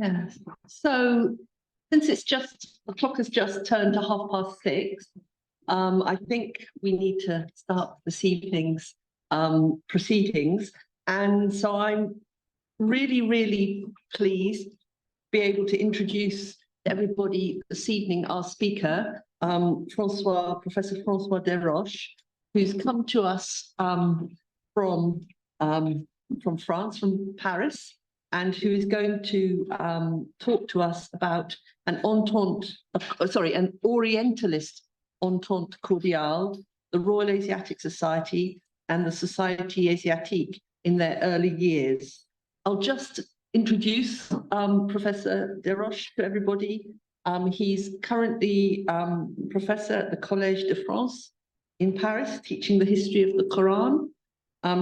Yes. So since the clock has just turned to 6:30, I think we need to start this evening's proceedings. And so I'm really, really pleased to be able to introduce everybody this evening our speaker, Professor François Déroche, who's come to us from France, from Paris, and who is going to talk to us about an orientalist Entente cordiale, the Royal Asiatic Society and the Société Asiatique in their early years. I'll just introduce Professor Déroche to everybody. He's currently professor at the Collège de France in Paris, teaching the history of the Qur'an.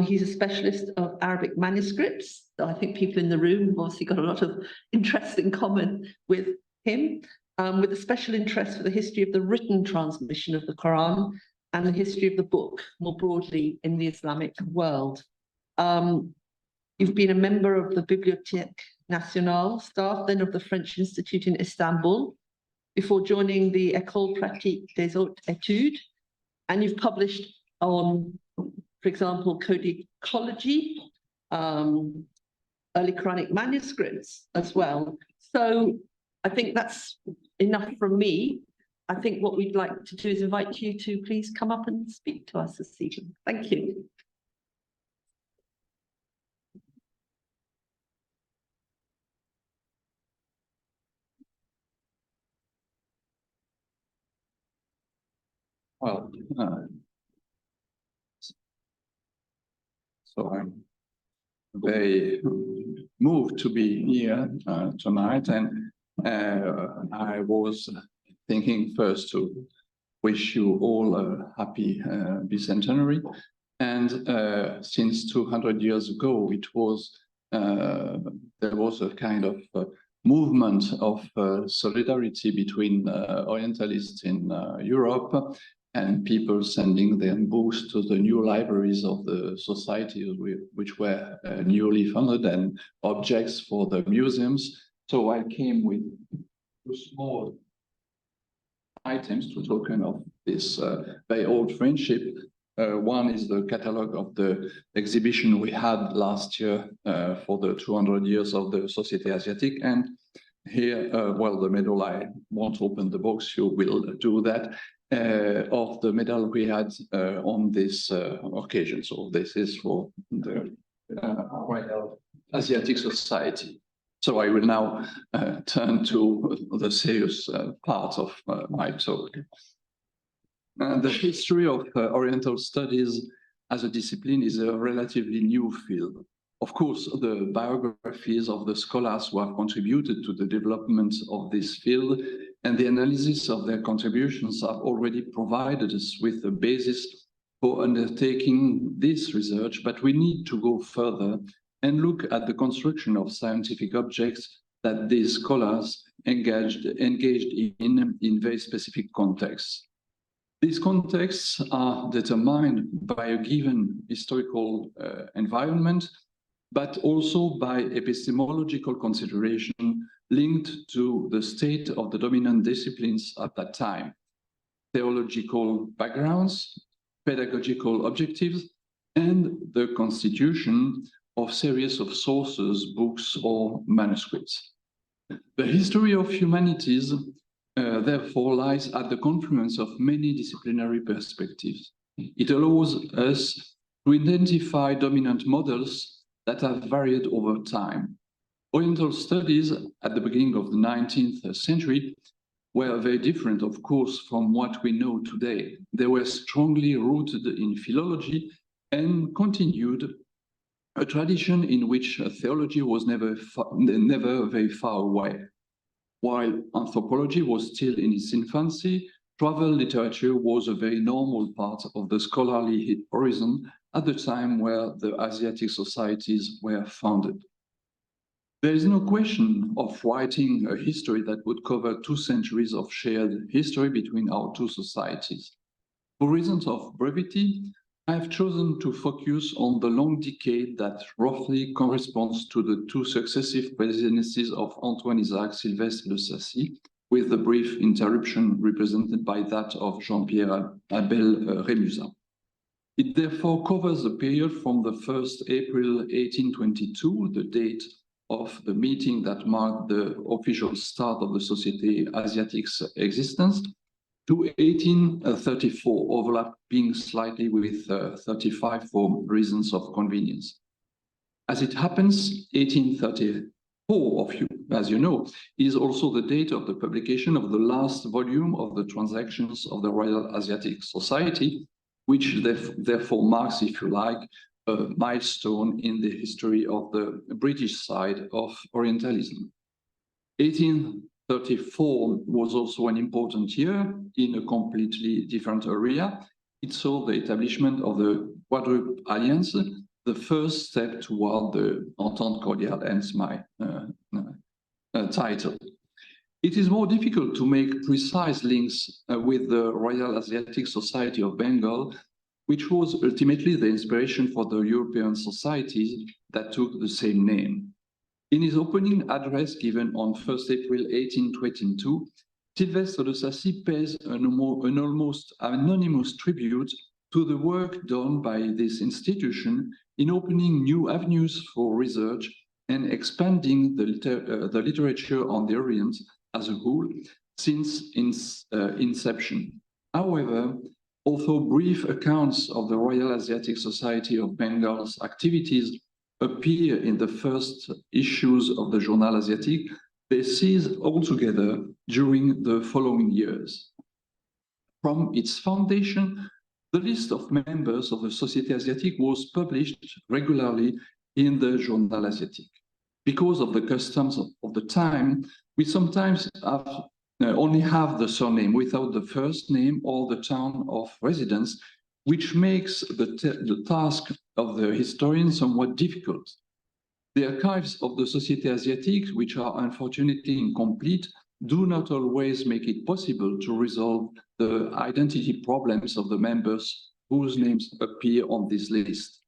He's a specialist of Arabic manuscripts. So I think people in the room have obviously got a lot of interest in common with him, with a special interest for the history of the written transmission of the Qur'an and the history of the book more broadly in the Islamic world. You've been a member of the Bibliothèque nationale staff, then of the French Institute in Istanbul, before joining the Ecole pratique des hautes études, and you've published on, for example, codicology, early Qur'anic manuscripts as well. So I think that's enough from me. I think what we'd like to do is invite you to please come up and speak to us this evening. Thank you. Well, so I'm very moved to be here tonight, and I was thinking first to wish you all a happy bicentenary. And since 200 years ago, it was there was a kind of movement of solidarity between orientalists in Europe and people sending their books to the new libraries of the society, which were newly funded, and objects for the museums. So I came with two small items to token of this very old friendship. One is the catalogue of the exhibition we had last year for the 200 years of the Société Asiatique. And here, well, the medal, I won't open the box, you will do that, of the medal we had on this occasion. So this is for the Royal Asiatic Society. So I will now turn to the serious part of my talk. The history of Oriental studies as a discipline is a relatively new field. Of course, the biographies of the scholars who have contributed to the development of this field and the analysis of their contributions have already provided us with the basis for undertaking this research, but we need to go further and look at the construction of scientific objects that these scholars engaged in very specific contexts. These contexts are determined by a given historical environment, but also by epistemological consideration linked to the state of the dominant disciplines at that time, theological backgrounds, pedagogical objectives, and the constitution of series of sources, books, or manuscripts. The history of humanities therefore lies at the confluence of many disciplinary perspectives. It allows us to identify dominant models that have varied over time. Oriental studies at the beginning of the 19th century were very different, of course, from what we know today. They were strongly rooted in philology and continued a tradition in which theology was never very far away. While anthropology was still in its infancy, travel literature was a very normal part of the scholarly horizon at the time where the Asiatic societies were founded. There is no question of writing a history that would cover 2 centuries of shared history between our two societies. For reasons of brevity, I have chosen to focus on the long decade that roughly corresponds to the two successive presidencies of Antoine Isaac Sylvestre de Sacy, with the brief interruption represented by that of Jean-Pierre Abel Rémusat. It therefore covers the period from the 1st April 1822, the date of the meeting that marked the official start of the Société Asiatique's existence, to 1834, overlapping slightly with 35 for reasons of convenience. As it happens, 1834, as you know, is also the date of the publication of the last volume of the Transactions of the Royal Asiatic Society, which therefore marks, if you like, a milestone in the history of the British side of Orientalism. 1834 was also an important year in a completely different area. It saw the establishment of the Quadruple Alliance, the first step toward the Entente cordiale, hence my title. It is more difficult to make precise links with the Royal Asiatic Society of Bengal, which was ultimately the inspiration for the European societies that took the same name. In his opening address given on 1st April 1822, Sylvestre de Sacy pays an almost anonymous tribute to the work done by this institution in opening new avenues for research and expanding the literature on the Orient as a whole since its inception. However, although brief accounts of the Royal Asiatic Society of Bengal's activities appear in the first issues of the Journal Asiatique, they cease altogether during the following years. From its foundation, the list of members of the Société Asiatique was published regularly in the Journal Asiatique. Because of the customs of the time, we sometimes only have the surname without the first name or the town of residence, which makes the task of the historian somewhat difficult. The archives of the Société Asiatique, which are unfortunately incomplete, do not always make it possible to resolve the identity problems of the members whose names appear on this list.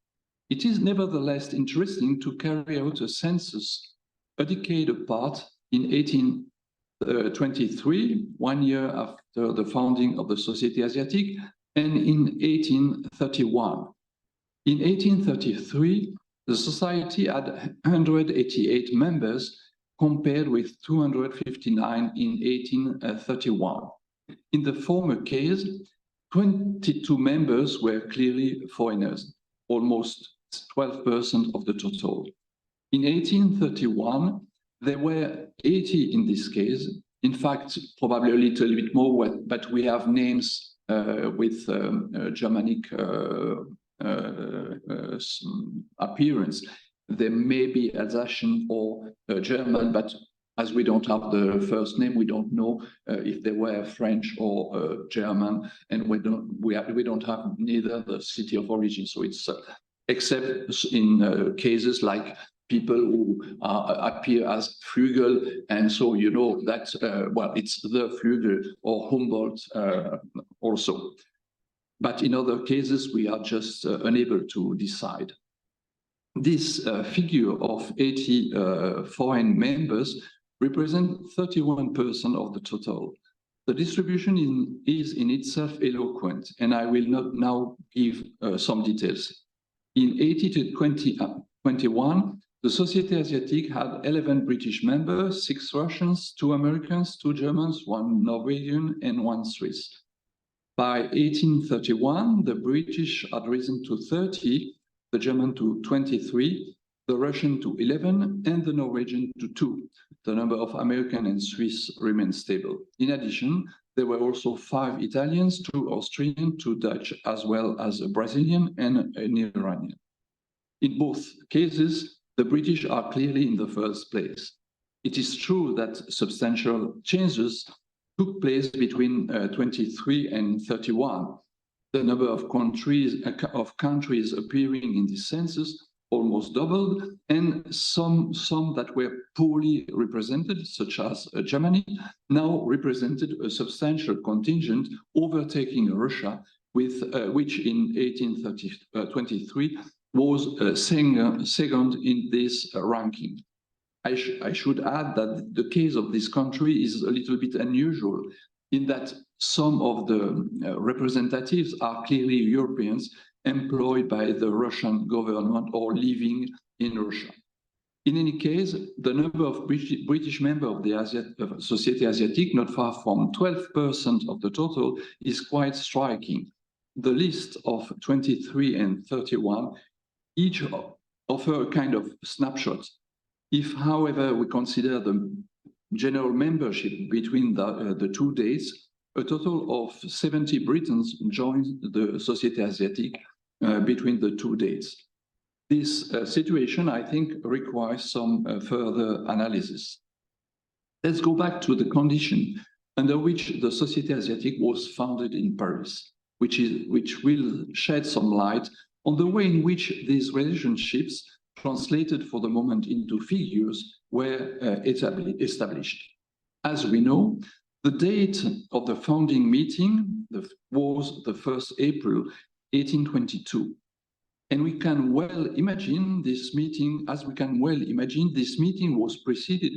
It is nevertheless interesting to carry out a census a decade apart in 1823, 1 year after the founding of the Société Asiatique, and in 1831. In 1833, the society had 188 members compared with 259 in 1831. In the former case, 22 members were clearly foreigners, almost 12% of the total. In 1831, there were 80 in this case. In fact, probably a little bit more, but we have names with Germanic appearance. There may be Alsatian or German, but as we don't have the first name, we don't know if they were French or German, and we don't have neither the city of origin. So it's except in cases like people who appear as Flügel, and so you know that well, it's the Flügel or Humboldt also. But in other cases, we are just unable to decide. This figure of 80 foreign members represents 31% of the total. The distribution is in itself eloquent, and I will not now give some details. In 1821, the Société Asiatique had 11 British members, 6 Russians, 2 Americans, 2 Germans, 1 Norwegian, and 1 Swiss. By 1831, the British had risen to 30, the German to 23, the Russian to 11, and the Norwegian to 2. The number of American and Swiss remained stable. In addition, there were also 5 Italians, 2 Austrian, 2 Dutch, as well as a Brazilian and an Iranian. In both cases, the British are clearly in the first place. It is true that substantial changes took place between 23 and 31. The number of countries appearing in this census almost doubled, and some that were poorly represented, such as Germany, now represented a substantial contingent, overtaking Russia which in 1823 was second in this ranking. I should add that the case of this country is a little bit unusual in that some of the representatives are clearly Europeans employed by the Russian government or living in Russia. In any case, the number of British members of the Société Asiatique, not far from 12% of the total, is quite striking. The list of 23 and 31 each offer a kind of snapshot. If, however, we consider the general membership between the two dates, a total of 70 Britons joined the Société Asiatique between the two dates. This situation, I think, requires some further analysis. Let's go back to the condition under which the Société Asiatique was founded in Paris, which will shed some light on the way in which these relationships, translated for the moment into figures, were established. As we know, the date of the founding meeting was the 1st April, 1822. And we can well imagine this meeting, this meeting was preceded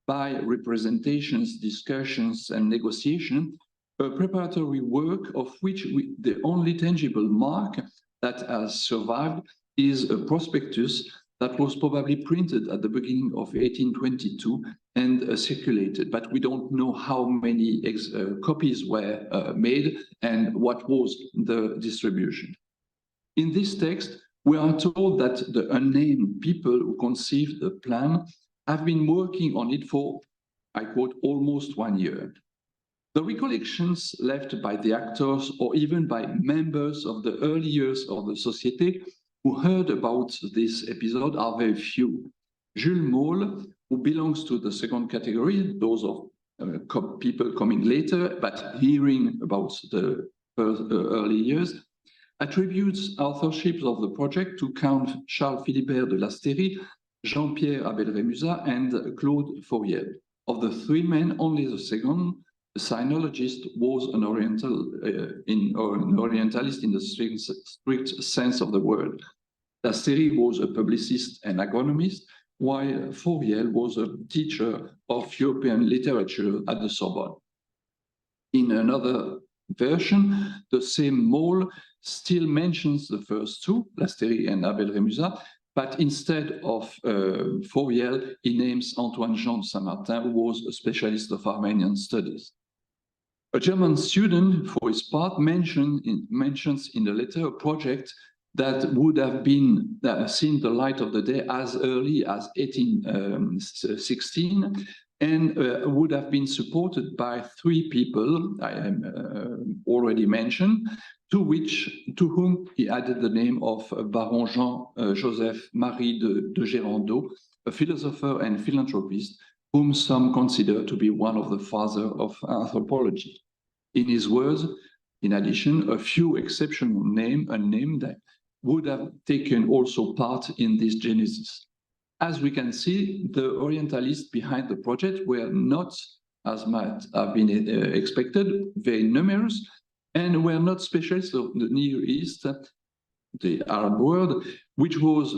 by representations, discussions, and negotiation, a preparatory work of which the only tangible mark that has survived is a prospectus that was probably printed at the beginning of 1822 and circulated, but we don't know how many copies were made and what was the distribution. In this text, we are told that the unnamed people who conceived the plan have been working on it for, I quote, almost 1 year. The recollections left by the actors or even by members of the early years of the Société who heard about this episode are very few. Jules Maule, who belongs to the second category, those of people coming later, but hearing about the early years, attributes authorship of the project to Count Charles Philibert de Lasteyrie, Jean-Pierre Abel-Rémusat, and Claude Fouriel. Of the three men, only the second, the sinologist, was an orientalist in the strict sense of the word. Lasteyrie was a publicist and agronomist, while Fouriel was a teacher of European literature at the Sorbonne. In another version, the same Maule still mentions the first two, Lasteyrie and Abel-Rémusat, but instead of Fouriel, he names Antoine Jean de Saint-Martin, who was a specialist of Armenian studies. A German student, for his part, mentions in the letter a project that would have been seen the light of the day as early as 1816, and would have been supported by three people I already mentioned, to whom he added the name of Baron Jean-Joseph Marie de Gérandeau, a philosopher and philanthropist, whom some consider to be one of the fathers of anthropology. In his words, in addition, a few exceptional names unnamed that would have taken also part in this genesis. As we can see, the Orientalists behind the project were not, as might have been expected, very numerous, and were not specialists of the Near East, the Arab world, which was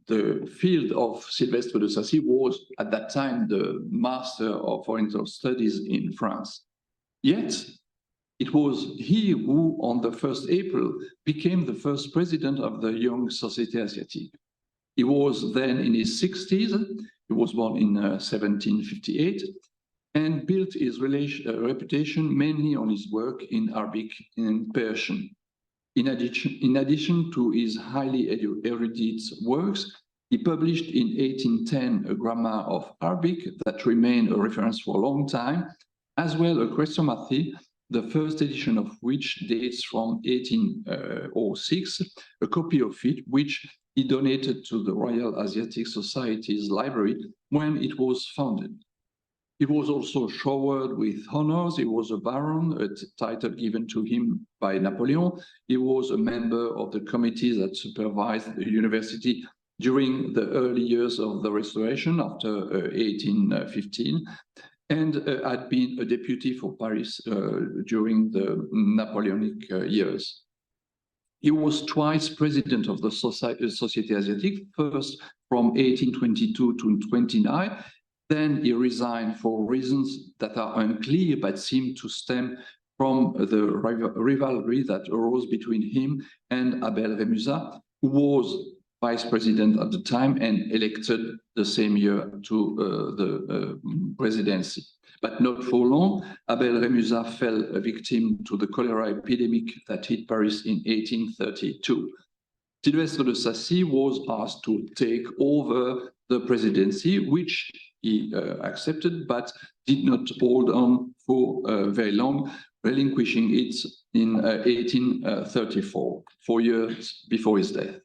the field of Sylvestre de Sacy, was at that time the master of Oriental studies in France. Yet, it was he who, on the 1st April, became the first president of the young Société Asiatique. He was then in his 60s, he was born in 1758, and built his reputation mainly on his work in Arabic and Persian. In addition to his highly erudite works, he published in 1810 a grammar of Arabic that remained a reference for a long time, as well a Chrestomathy, the first edition of which dates from 1806, a copy of it which he donated to the Royal Asiatic Society's library when it was founded. He was also showered with honors. He was a baron, a title given to him by Napoleon. He was a member of the committee that supervised the university during the early years of the Restoration after 1815. and had been a deputy for Paris during the Napoleonic years. He was twice president of the Société Asiatique, first from 1822 to 29. Then he resigned for reasons that are unclear but seem to stem from the rivalry that arose between him and Abel Rémusat, who was vice president at the time and elected the same year to the presidency. But not for long, Abel Rémusat fell a victim to the cholera epidemic that hit Paris in 1832. Sylvestre de Sacy was asked to take over the presidency, which he accepted, but did not hold on for very long, relinquishing it in 1834, 4 years before his death.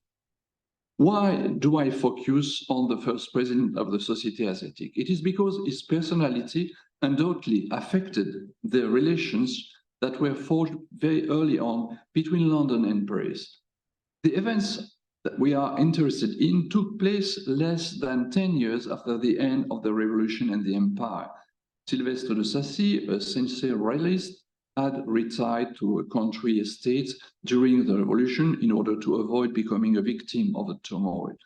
Why do I focus on the first president of the Société Asiatique? It is because his personality undoubtedly affected the relations that were forged very early on between London and Paris. The events that we are interested in took place less than 10 years after the end of the Revolution and the Empire. Sylvestre de Sacy, a sincere royalist, had retired to a country estate during the Revolution in order to avoid becoming a victim of the turmoil.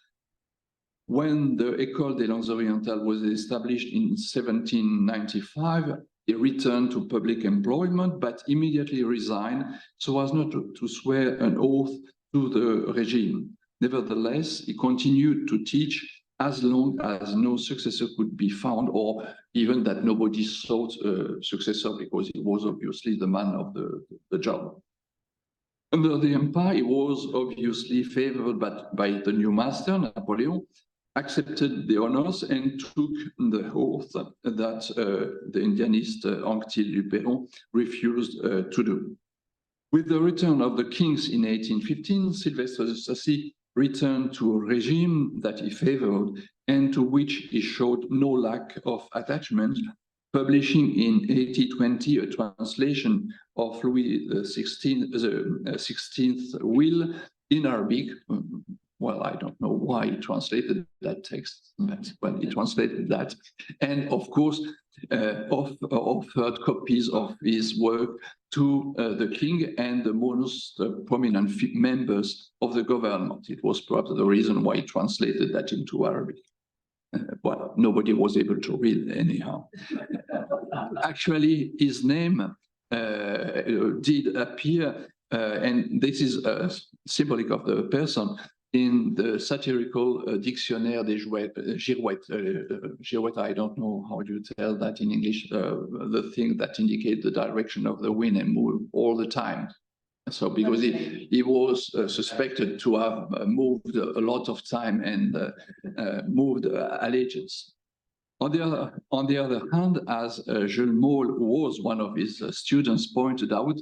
When the Ecole des Langues Orientales was established in 1795, he returned to public employment, but immediately resigned so as not to swear an oath to the regime. Nevertheless, he continued to teach as long as no successor could be found, or even that nobody sought a successor, because he was obviously the man of the job. Under the empire, he was obviously favored by the new master, Napoleon, accepted the honors and took the oath that the Indianist Anctil du Perron refused to do. With the return of the kings in 1815, Sylvestre de Sacy returned to a regime that he favored and to which he showed no lack of attachment, publishing in 1820 a translation of Louis XVI's will in Arabic. Well, I don't know why he translated that text, but well, he translated that. And of course, offered copies of his work to the king and the most prominent members of the government. It was perhaps the reason why he translated that into Arabic. Well, nobody was able to read anyhow. Actually, his name did appear, and this is symbolic of the person, in the satirical Dictionnaire des Girouettes. Girouette, I don't know how you tell that in English, the thing that indicates the direction of the wind and move all the time. So because he was suspected to have moved a lot of time and moved allegiance. On the other hand, as Jules Maule, who was one of his students, pointed out,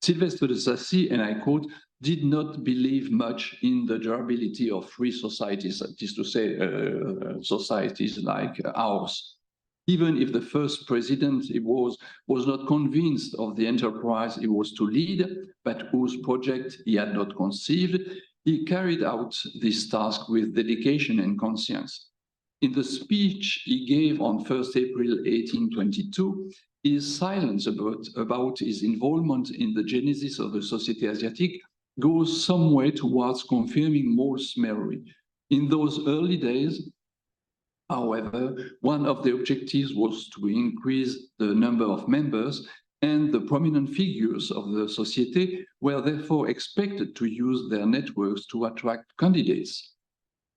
Sylvestre de Sacy, and I quote, did not believe much in the durability of free societies, that is to say, societies like ours. Even if the first president was not convinced of the enterprise he was to lead, but whose project he had not conceived, he carried out this task with dedication and conscience. In the speech he gave on 1st April 1822, his silence about his involvement in the genesis of the Société Asiatique goes some way towards confirming Maule's memory. In those early days, however, one of the objectives was to increase the number of members, and the prominent figures of the Société were therefore expected to use their networks to attract candidates.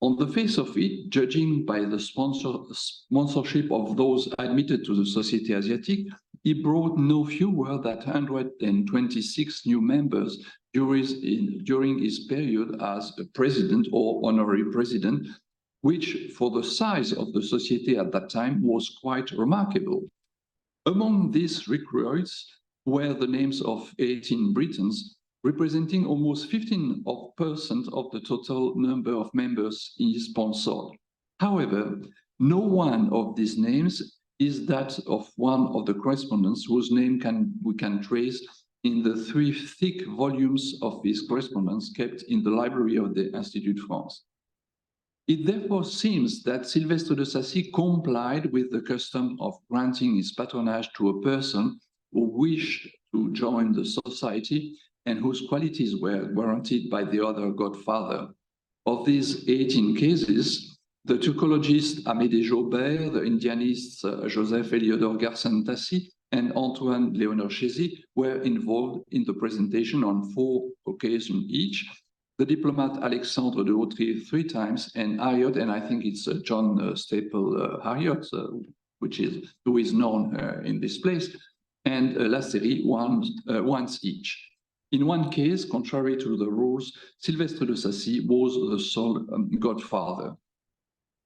On the face of it, judging by the sponsorship of those admitted to the Société Asiatique, he brought no fewer than 126 new members during his period as a president or honorary president, which for the size of the Société at that time was quite remarkable. Among these recruits were the names of 18 Britons, representing almost 15% of the total number of members he sponsored. However, no one of these names is that of one of the correspondents whose name we can trace in the 3 thick volumes of his correspondence kept in the library of the Institut France. It therefore seems that Silvestre de Sacy complied with the custom of granting his patronage to a person who wished to join the society and whose qualities were guaranteed by the other godfather. Of these 18 cases, the Turcologist Amédée Jaubert, the Indianists Joseph Eliodor Garsan-Tassi, and Antoine Léonard Chézy were involved in the presentation on 4 occasions each. The diplomat Alexandre de Hautry 3 times, and Harriot, and I think it's John Staple Harriot, who is known in this place, and La Série once each. In one case, contrary to the rules, Silvestre de Sacy was the sole godfather.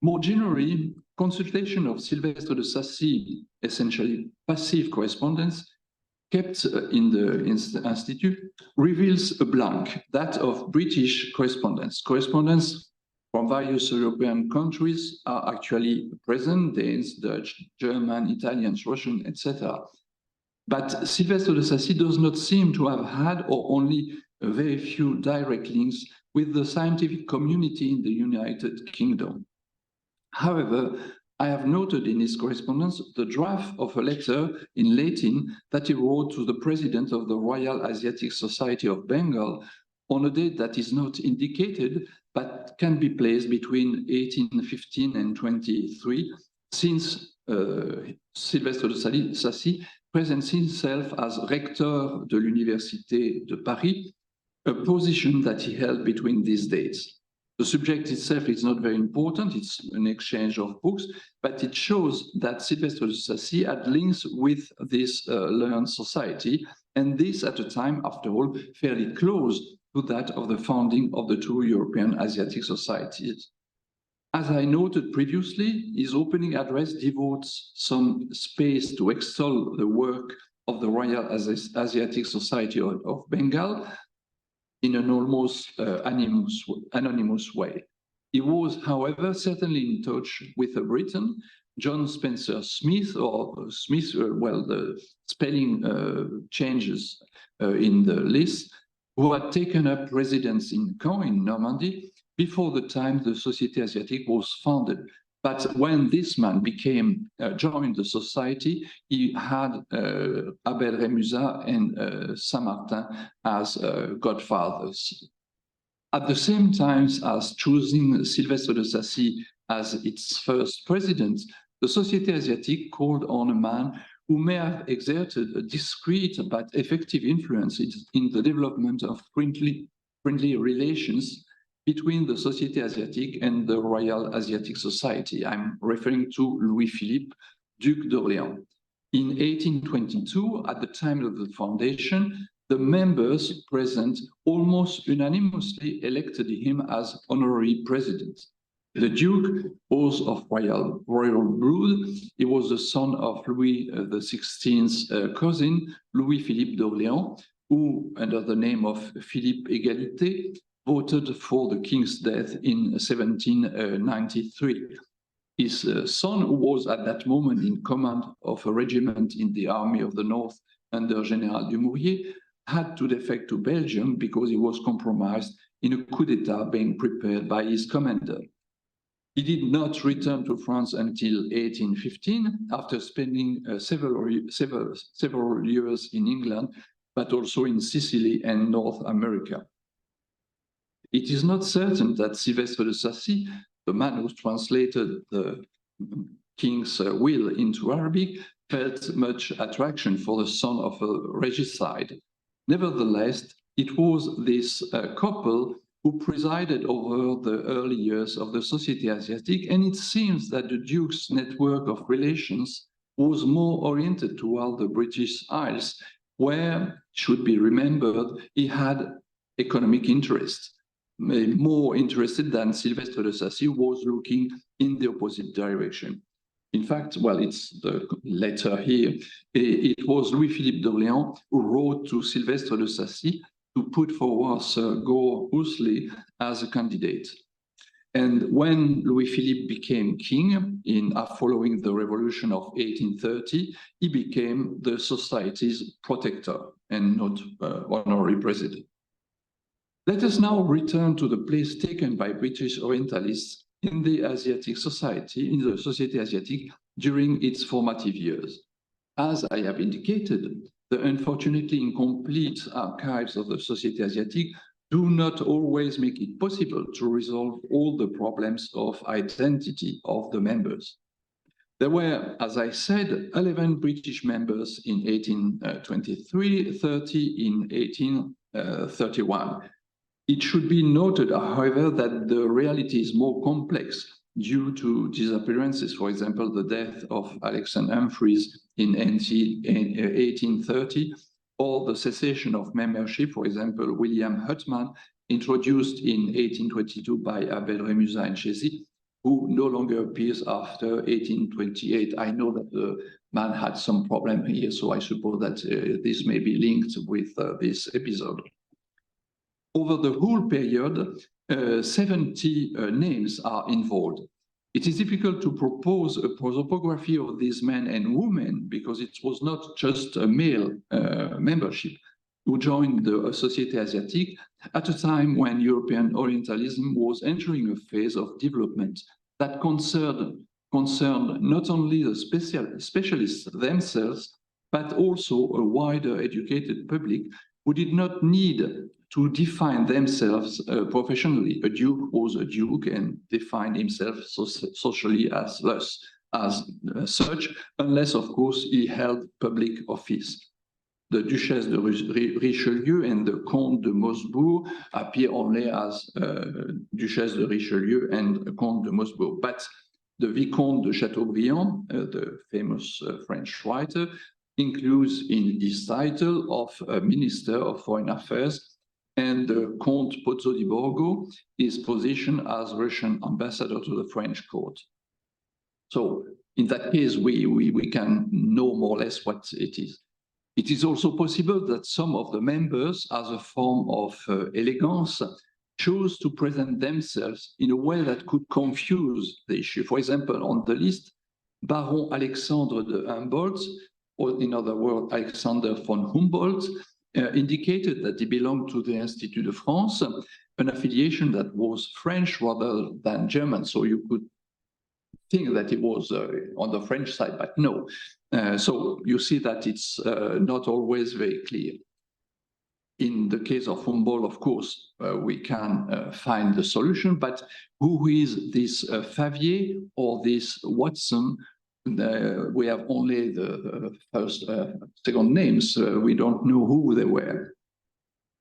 More generally, consultation of Silvestre de Sacy, essentially passive correspondence, kept in the Institute, reveals a blank, that of British correspondence. Correspondence from various European countries are actually present, Danes, Dutch, German, Italians, Russian, etc. But Silvestre de Sacy does not seem to have had, or only a very few direct links with the scientific community in the United Kingdom. However, I have noted in his correspondence the draft of a letter in Latin that he wrote to the president of the Royal Asiatic Society of Bengal on a date that is not indicated, but can be placed between 1815 and 23, since Silvestre de Sacy presents himself as rector de l'Université de Paris, a position that he held between these dates. The subject itself is not very important, it's an exchange of books, but it shows that Silvestre de Sacy had links with this learned society, and this at a time, after all, fairly close to that of the founding of the 2 European Asiatic societies. As I noted previously, his opening address devotes some space to extol the work of the Royal Asiatic Society of Bengal, in an almost anonymous way. He was, however, certainly in touch with a Briton, John Spencer Smith, or Smith, well, the spelling changes in the list, who had taken up residence in Caen in Normandy before the time the Société Asiatique was founded. But when this man joined the society, he had Abel Rémusat and Saint-Martin as godfathers. At the same time as choosing Silvestre de Sacy as its first president, the Société Asiatique called on a man who may have exerted a discreet but effective influence in the development of friendly relations between the Société Asiatique and the Royal Asiatic Society. I'm referring to Louis-Philippe, Duc d'Orléans. In 1822, at the time of the foundation, the members present almost unanimously elected him as honorary president. The Duke was of royal brood. He was the son of Louis XVI's cousin, Louis-Philippe d'Orléans, who, under the name of Philippe Égalité, voted for the king's death in 1793. His son, who was at that moment in command of a regiment in the Army of the North under Général Dumouriez, had to defect to Belgium because he was compromised in a coup d'etat being prepared by his commander. He did not return to France until 1815, after spending several years in England, but also in Sicily and North America. It is not certain that Silvestre de Sacy, the man who translated the king's will into Arabic, felt much attraction for the son of a regicide. Nevertheless, it was this couple who presided over the early years of the Société Asiatique, and it seems that the Duke's network of relations was more oriented toward the British Isles, where, should be remembered, he had economic interest. More interested than Silvestre de Sacy was looking in the opposite direction. In fact, well, it's the letter here. It was Louis-Philippe d'Orléans who wrote to Silvestre de Sacy to put forward Sir Gore Ouseley as a candidate. And when Louis-Philippe became king, following the revolution of 1830, he became the society's protector and not honorary president. Let us now return to the place taken by British Orientalists in the Asiatic society, in the Société Asiatique, during its formative years. As I have indicated, the unfortunately incomplete archives of the Société Asiatique do not always make it possible to resolve all the problems of identity of the members. There were, as I said, 11 British members in 1823, 30 in 1831. It should be noted, however, that the reality is more complex due to disappearances. For example, the death of Alexander Humphreys in 1830, or the cessation of membership, for example, William Huttman, introduced in 1822 by Abel Remusat and Chesy, who no longer appears after 1828. I know that the man had some problem here, so I suppose that this may be linked with this episode. Over the whole period, 70 names are involved. It is difficult to propose a prosopography of these men and women because it was not just a male membership who joined the Société Asiatique at a time when European Orientalism was entering a phase of development that concerned not only the specialists themselves, but also a wider educated public who did not need to define themselves professionally. A duke was a duke and defined himself socially as such, unless, of course, he held public office. The Duchesse de Richelieu and the Comte de Mosbourg appear only as Duchesse de Richelieu and Comte de Mosbourg. But the Vicomte de Chateaubriand, the famous French writer, includes in his title of Minister of Foreign Affairs, and the Comte Pozzo di Borgo is positioned as Russian ambassador to the French court. So in that case, we can know more or less what it is. It is also possible that some of the members, as a form of elegance, chose to present themselves in a way that could confuse the issue. For example, on the list, Baron Alexandre de Humboldt, or in other words, Alexander von Humboldt, indicated that he belonged to the Institut de France, an affiliation that was French rather than German. So you could think that it was on the French side, but no. So you see that it's not always very clear. In the case of Humboldt, of course, we can find the solution, but who is this Favier or this Watson? We have only the second names. We don't know who they were.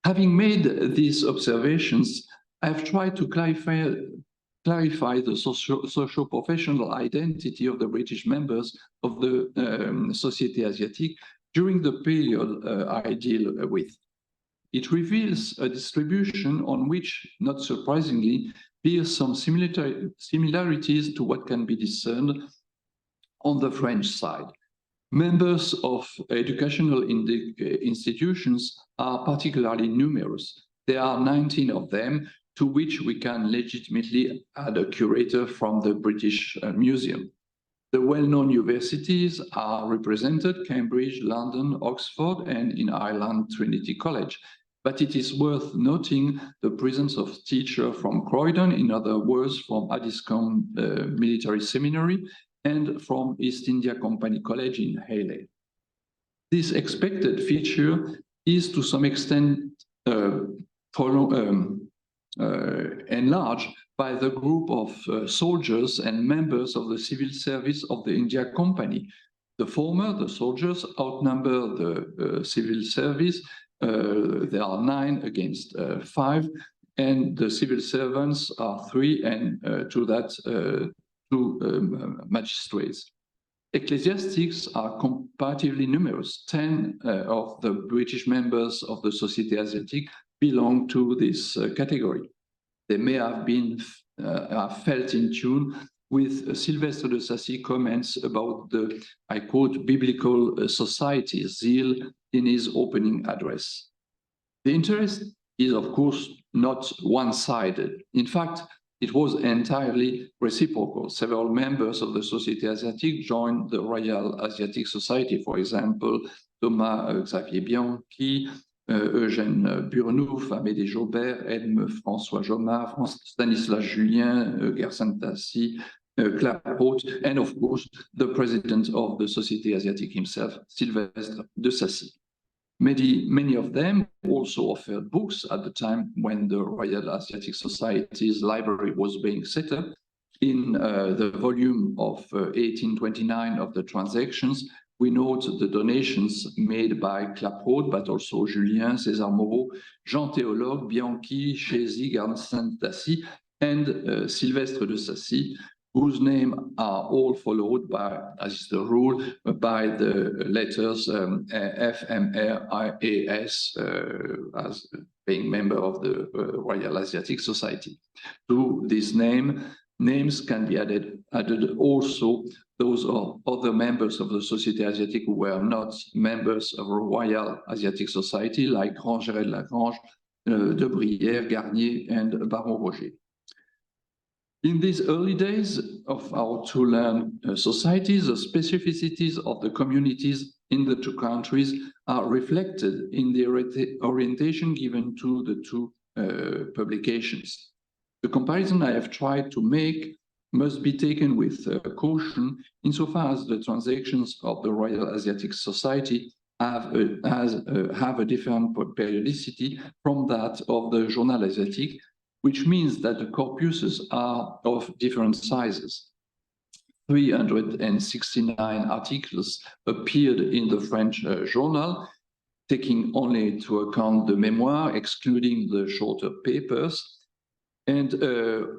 Having made these observations, I've tried to clarify the socio-professional identity of the British members of the Société Asiatique during the period I deal with. It reveals a distribution on which, not surprisingly, bears some similarities to what can be discerned on the French side. Members of educational institutions are particularly numerous. There are 19 of them, to which we can legitimately add a curator from the British Museum. The well-known universities are represented: Cambridge, London, Oxford, and in Ireland, Trinity College. But it is worth noting the presence of teachers from Croydon, in other words, from Addiscombe Military Seminary, and from East India Company College in Hayley. This expected feature is to some extent enlarged by the group of soldiers and members of the civil service of the India Company. The former, the soldiers, outnumber the civil service. There are 9 against 5, and the civil servants are 3, and to that 2 magistrates. Ecclesiastics are comparatively numerous. 10 of the British members of the Société Asiatique belong to this category. They may have been felt in tune with Sylvestre de Sacy comments about the, I quote, biblical society zeal in his opening address. The interest is, of course, not one-sided. In fact, it was entirely reciprocal. Several members of the Société Asiatique joined the Royal Asiatic Society, for example, Thomas Xavier Bianchi, Eugène Burnouf, Amédée Jaubert, Edme François Jomard, Stanislas Julien, Gerson Tassi, Claphaut, and of course, the president of the Société Asiatique himself, Sylvestre de Sacy. Many of them also offered books at the time when the Royal Asiatic Society's library was being set up. In the volume of 1829 of the Transactions, we note the donations made by Claphaut, but also Julien, César Moreau, Jean Théologue, Bianchi, Chésy, Garnson Tassi, and Sylvestre de Sacy, whose names are all followed by, as is the rule, by the letters FMRIAS as being member of the Royal Asiatic Society. To this names can be added also those of other members of the Société Asiatique who were not members of the Royal Asiatic Society, like Rangeret de Lagrange, De Brière, Garnier, and Baron Roger. In these early days of our two learned societies, the specificities of the communities in the two countries are reflected in the orientation given to the two publications. The comparison I have tried to make must be taken with caution insofar as the transactions of the Royal Asiatic Society have a different periodicity from that of the Journal Asiatique, which means that the corpuses are of different sizes. 369 articles appeared in the French journal, taking only into account the memoir, excluding the shorter papers. And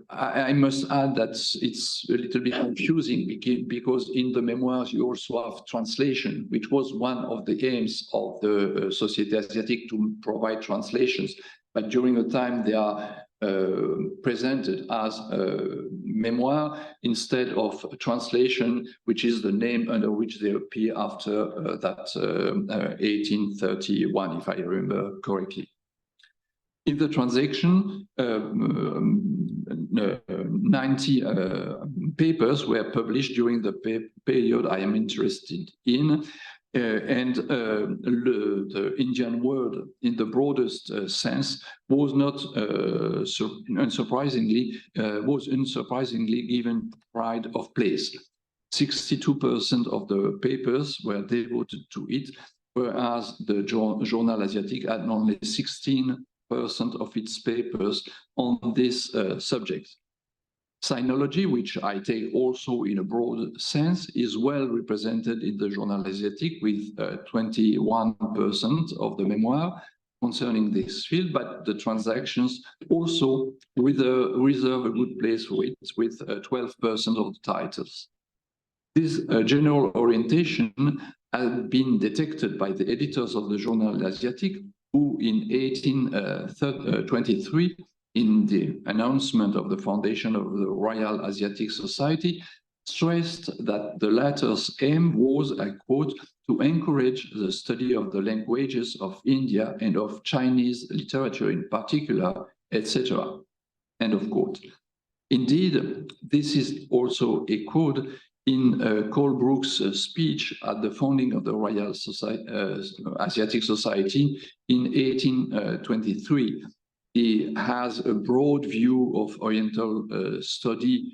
I must add that it's a little bit confusing because in the memoirs you also have translation, which was one of the aims of the Société Asiatique to provide translations. But during the time they are presented as a memoir instead of translation, which is the name under which they appear after that 1831, if I remember correctly. In the transaction, 90 papers were published during the period I am interested in, and the Indian world, in the broadest sense, was not unsurprisingly given pride of place. 62% of the papers were devoted to it, whereas the Journal Asiatique had only 16% of its papers on this subject. Sinology, which I take also in a broad sense, is well represented in the Journal Asiatique with 21% of the memoir concerning this field, but the transactions also reserve a good place for it with 12% of the titles. This general orientation had been detected by the editors of the Journal Asiatique, who in 1823, in the announcement of the foundation of the Royal Asiatic Society, stressed that the latter's aim was, I quote, to encourage the study of the languages of India and of Chinese literature in particular, etc. End of quote. Indeed, this is also echoed in Colebrook's speech at the founding of the Royal Asiatic Society in 1823. He has a broad view of Oriental studies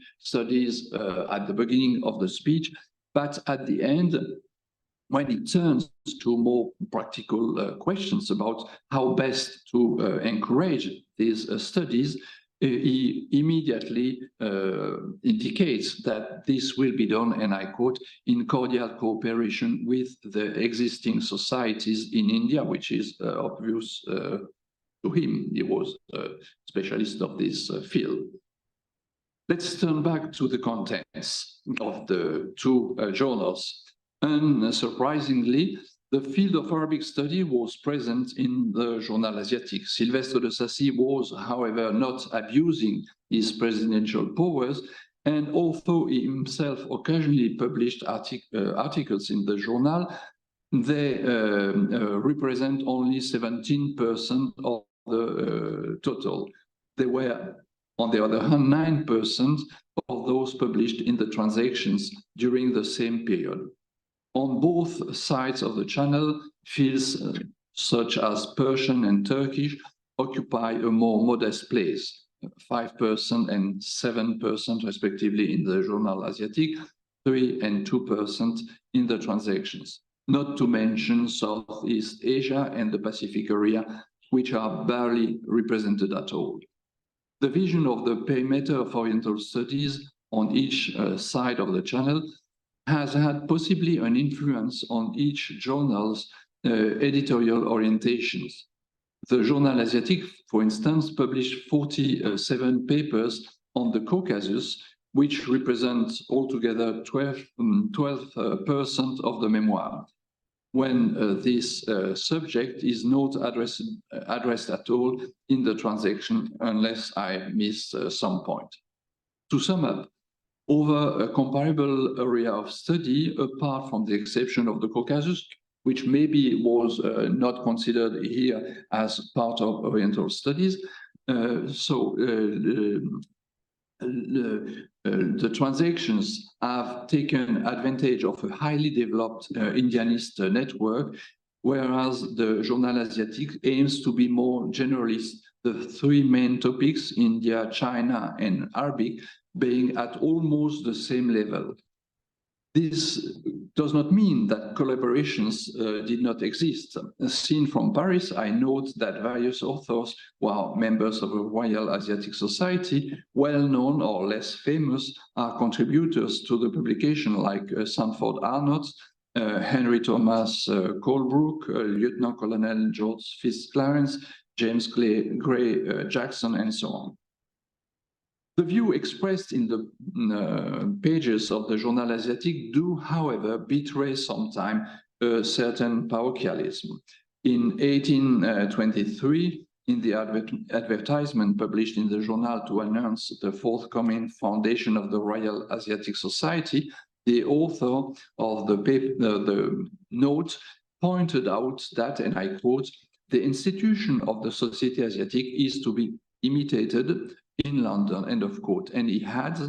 at the beginning of the speech, but at the end, when it turns to more practical questions about how best to encourage these studies, he immediately indicates that this will be done, and I quote, in cordial cooperation with the existing societies in India, which is obvious to him. He was a specialist of this field. Let's turn back to the contents of the two journals. Unsurprisingly, the field of Arabic study was present in the Journal Asiatique. Sylvestre de Sacy was, however, not abusing his presidential powers, and although he himself occasionally published articles in the journal, they represent only 17% of the total. They were, on the other hand, 9% of those published in the transactions during the same period. On both sides of the channel, fields such as Persian and Turkish, occupy a more modest place, 5% and 7% respectively in the journal Asiatic, 3 and 2% in the transactions, not to mention Southeast Asia and the Pacific area, which are barely represented at all. The vision of the perimeter of Oriental studies on each side of the channel has had possibly an influence on each journal's editorial orientations. The journal Asiatic, for instance, published 47 papers on the Caucasus, which represents altogether 12% of the memoir, when this subject is not addressed at all in the transaction, unless I miss some point. To sum up, over a comparable area of study, apart from the exception of the Caucasus, which maybe was not considered here as part of Oriental studies, the transactions have taken advantage of a highly developed Indianist network, whereas the Journal Asiatique aims to be more generalist, the 3 main topics, India, China, and Arabic, being at almost the same level. This does not mean that collaborations did not exist. Seen from Paris, I note that various authors who are members of the Royal Asiatic Society, well-known or less famous, are contributors to the publication, like Sanford Arnott, Henry Thomas Colebrook, Lieutenant Colonel George Fitzclarence, James Gray Jackson, and so on. The view expressed in the pages of the Journal Asiatique do, however, betray sometimes a certain parochialism. In 1823, in the advertisement published in the journal to announce the forthcoming foundation of the Royal Asiatic Society, the author of the note pointed out that, and I quote, "The institution of the Société Asiatique is to be imitated in London," end of quote. And he had,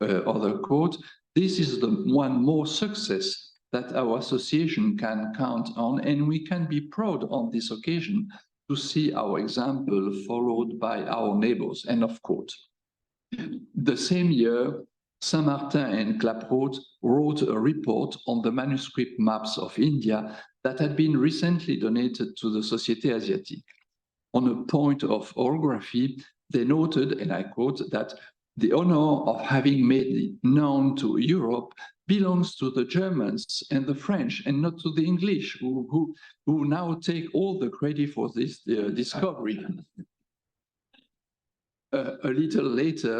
other quote, "This is the one more success that our association can count on, and we can be proud on this occasion to see our example followed by our neighbors," end of quote. The same year, Saint-Martin and Klaproth wrote a report on the manuscript maps of India that had been recently donated to the Société Asiatique. On a point of orography, they noted, and I quote, that "the honor of having made it known to Europe belongs to the Germans and the French, and not to the English, who now take all the credit for this discovery." A little later,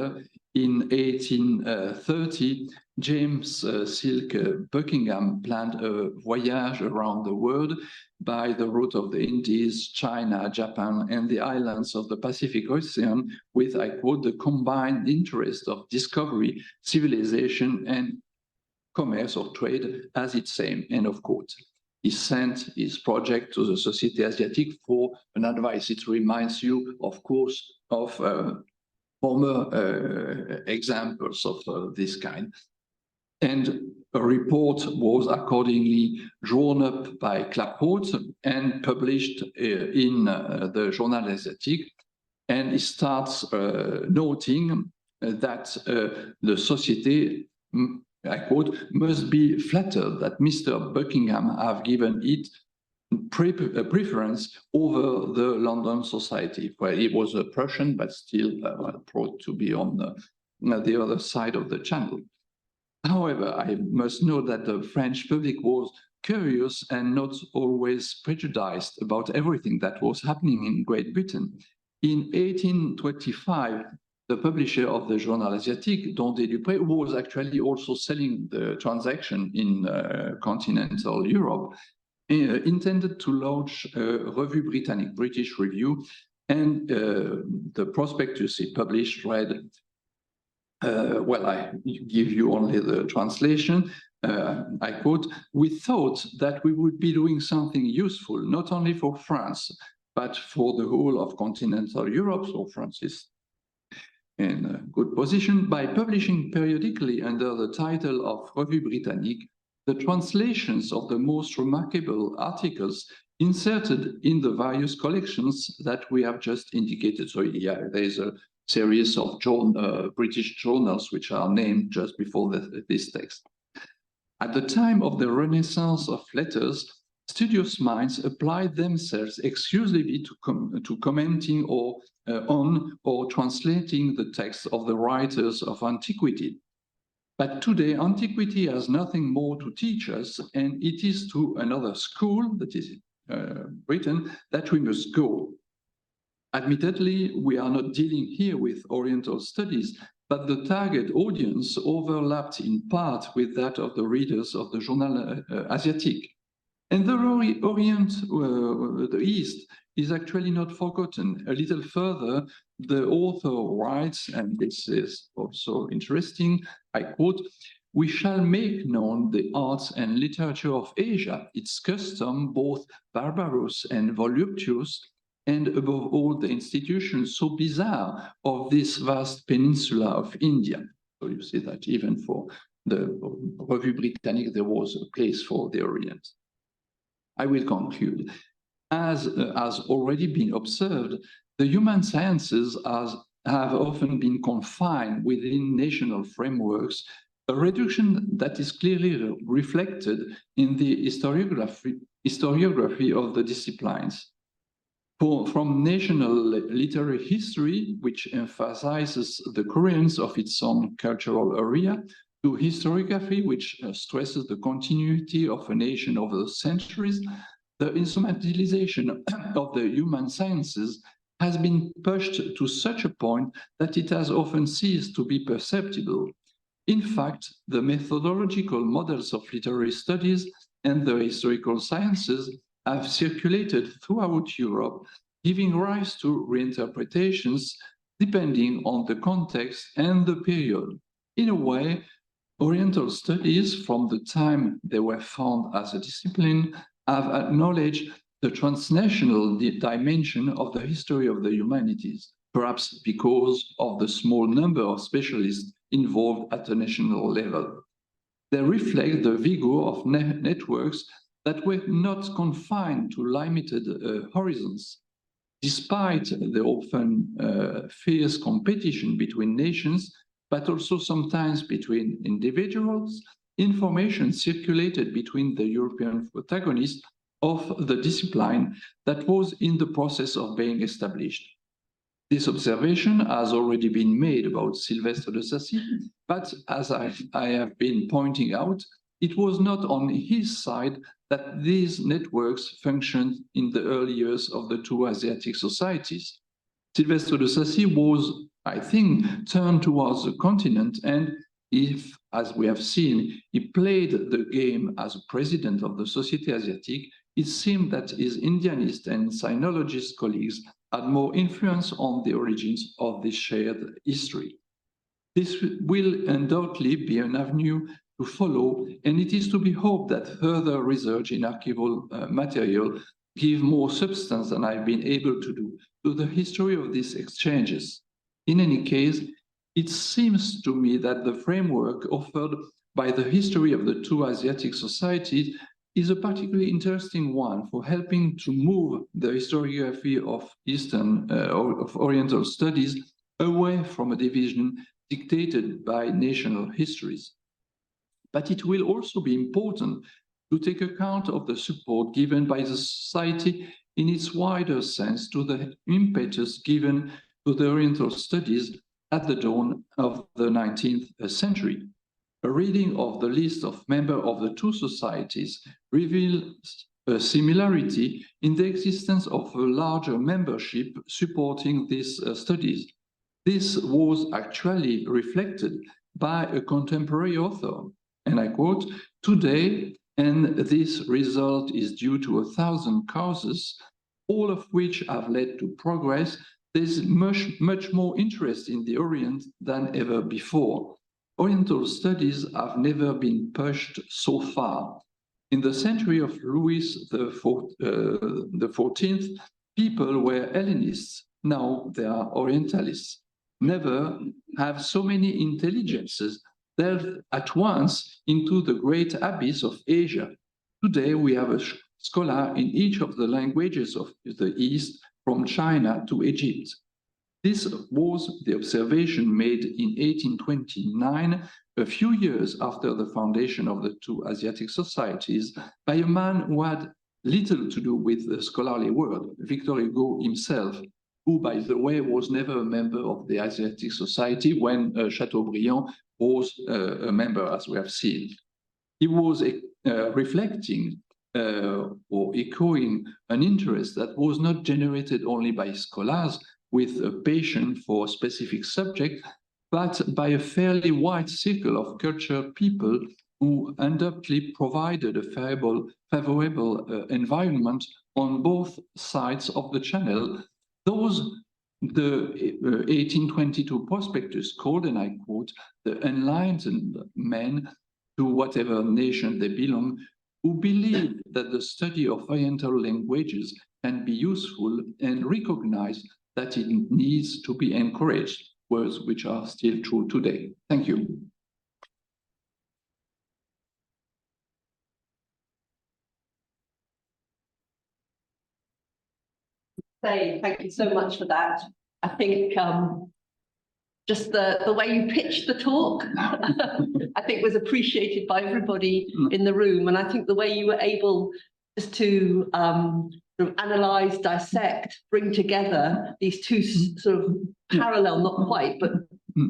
in 1830, James Silk Buckingham planned a voyage around the world by the route of the Indies, China, Japan, and the islands of the Pacific Ocean with, I quote, "the combined interest of discovery, civilization, and commerce or trade as its aim," end of quote. He sent his project to the Société Asiatique for an advice. It reminds you, of course, of former examples of this kind. And a report was accordingly drawn up by Klaproth and published in the Journal Asiatique. And he starts noting that the Société, I quote, "must be flattered that Mr. Buckingham have given it preference over the London Society." Well, he was a Prussian, but still proud to be on the other side of the channel. However, I must note that the French public was curious and not always prejudiced about everything that was happening in Great Britain. In 1825, the publisher of the Journal Asiatique, Dondé Dupré, was actually also selling the transaction in continental Europe, intended to launch a Revue Britannique, British Review, and the prospectus he published read, well, I give you only the translation. I quote, "We thought that we would be doing something useful, not only for France, but for the whole of continental Europe," so France is in a good position, "by publishing periodically under the title of Revue Britannique the translations of the most remarkable articles inserted in the various collections that we have just indicated. So yeah, there's a series of British journals which are named just before this text. At the time of the Renaissance of letters, studious minds applied themselves exclusively to commenting on or translating the texts of the writers of antiquity. But today, antiquity has nothing more to teach us, and it is to another school, that is Britain, that we must go. Admittedly, we are not dealing here with Oriental studies, but the target audience overlapped in part with that of the readers of the journal Asiatic. And the Orient, the East, is actually not forgotten. A little further, the author writes, and this is also interesting, I quote, "We shall make known the arts and literature of Asia, its custom, both barbarous and voluptuous, and above all the institutions so bizarre of this vast peninsula of India." So you see that even for the Revue Britannique, there was a place for the Orient. I will conclude. As has already been observed, the human sciences have often been confined within national frameworks, a reduction that is clearly reflected in the historiography of the disciplines. From national literary history, which emphasizes the currents of its own cultural area, to historiography, which stresses the continuity of a nation over the centuries, the instrumentalization of the human sciences has been pushed to such a point that it has often ceased to be perceptible. In fact, the methodological models of literary studies and the historical sciences have circulated throughout Europe, giving rise to reinterpretations depending on the context and the period. In a way, Oriental studies, from the time they were found as a discipline, have acknowledged the transnational dimension of the history of the humanities, perhaps because of the small number of specialists involved at the national level. They reflect the vigor of networks that were not confined to limited horizons. Despite the often fierce competition between nations, but also sometimes between individuals, information circulated between the European protagonists of the discipline that was in the process of being established. This observation has already been made about Sylvestre de Sacy, but as I have been pointing out, it was not on his side that these networks functioned in the early years of the two Asiatic societies. Sylvestre de Sacy was, I think, turned towards the continent, and if, as we have seen, he played the game as president of the Société Asiatique, it seemed that his Indianist and sinologist colleagues had more influence on the origins of this shared history. This will undoubtedly be an avenue to follow, and it is to be hoped that further research in archival material give more substance than I've been able to do to the history of these exchanges. In any case, it seems to me that the framework offered by the history of the two Asiatic societies is a particularly interesting one for helping to move the historiography of Eastern of Oriental studies away from a division dictated by national histories. But it will also be important to take account of the support given by the society in its wider sense to the impetus given to the Oriental studies at the dawn of the 19th century. A reading of the list of members of the two societies reveals a similarity in the existence of a larger membership supporting these studies. This was actually reflected by a contemporary author, and I quote, "Today, and this result is due to 1,000 causes, all of which have led to progress, there's much more interest in the Orient than ever before. Oriental studies have never been pushed so far. In the century of Louis the 14th, people were Hellenists. Now they are Orientalists. Never have so many intelligences delved at once into the great abyss of Asia. Today we have a scholars in each of the languages of the East, from China to Egypt. This was the observation made in 1829, a few years after the foundation of the two Asiatic societies, by a man who had little to do with the scholarly world, Victor Hugo himself, who, by the way, was never a member of the Asiatic Society when Chateaubriand was a member, as we have seen. He was reflecting or echoing an interest that was not generated only by scholars with a passion for a specific subject, but by a fairly wide circle of cultured people who undoubtedly provided a favorable environment on both sides of the channel. The 1822 prospectus called, and I quote, the enlightened men to whatever nation they belong, who believe that the study of Oriental languages can be useful and recognize that it needs to be encouraged, words which are still true today. Thank you. Thank you so much for that. I think just the way you pitched the talk, I think was appreciated by everybody in the room. And I think the way you were able just to sort of analyze, dissect, bring together these two sort of parallel, not quite, but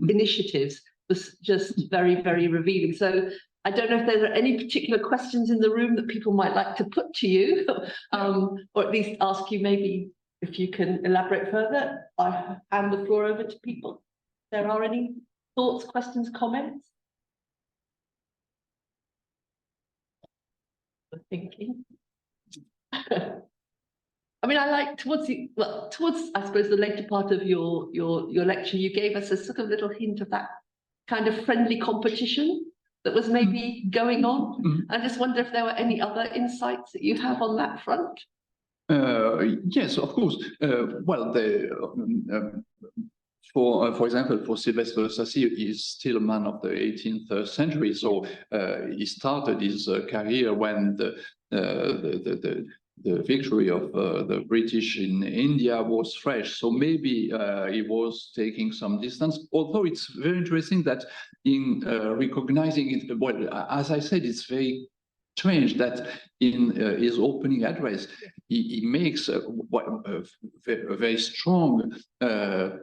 initiatives was just very, very revealing. So I don't know if there are any particular questions in the room that people might like to put to you, or at least ask you maybe if you can elaborate further. I hand the floor over to people. If there are any thoughts, questions, comments? Thinking. I mean, I like towards I suppose the later part of your lecture, you gave us a sort of little hint of that kind of friendly competition that was maybe going on. I just wonder if there were any other insights that you have on that front. Yes, of course. Well, for example, for Silvestre de Sacy, he's still a man of the 18th century. So he started his career when the victory of the British in India was fresh. So maybe he was taking some distance, although it's very interesting that in recognizing it, well, as I said, it's very strange that in his opening address, he makes a very strong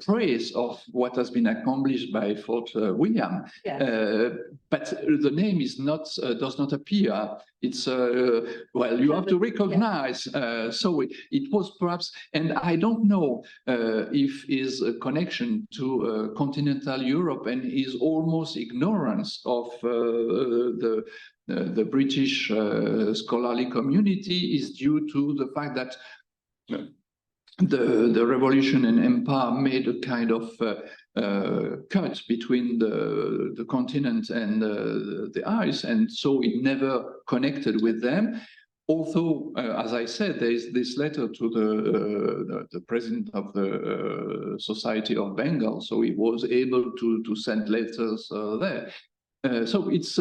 praise of what has been accomplished by Fort William. Yeah. But the name is not does not appear. It's well, you have to recognize. Yeah. So it was perhaps, and I don't know if his connection to continental Europe and his almost ignorance of the British scholarly community is due to the fact that the revolution and empire made a kind of cut between the continent and the ice, and so it never connected with them. Although, as I said, there is this letter to the president of the Society of Bengal, so he was able to send letters there. So it's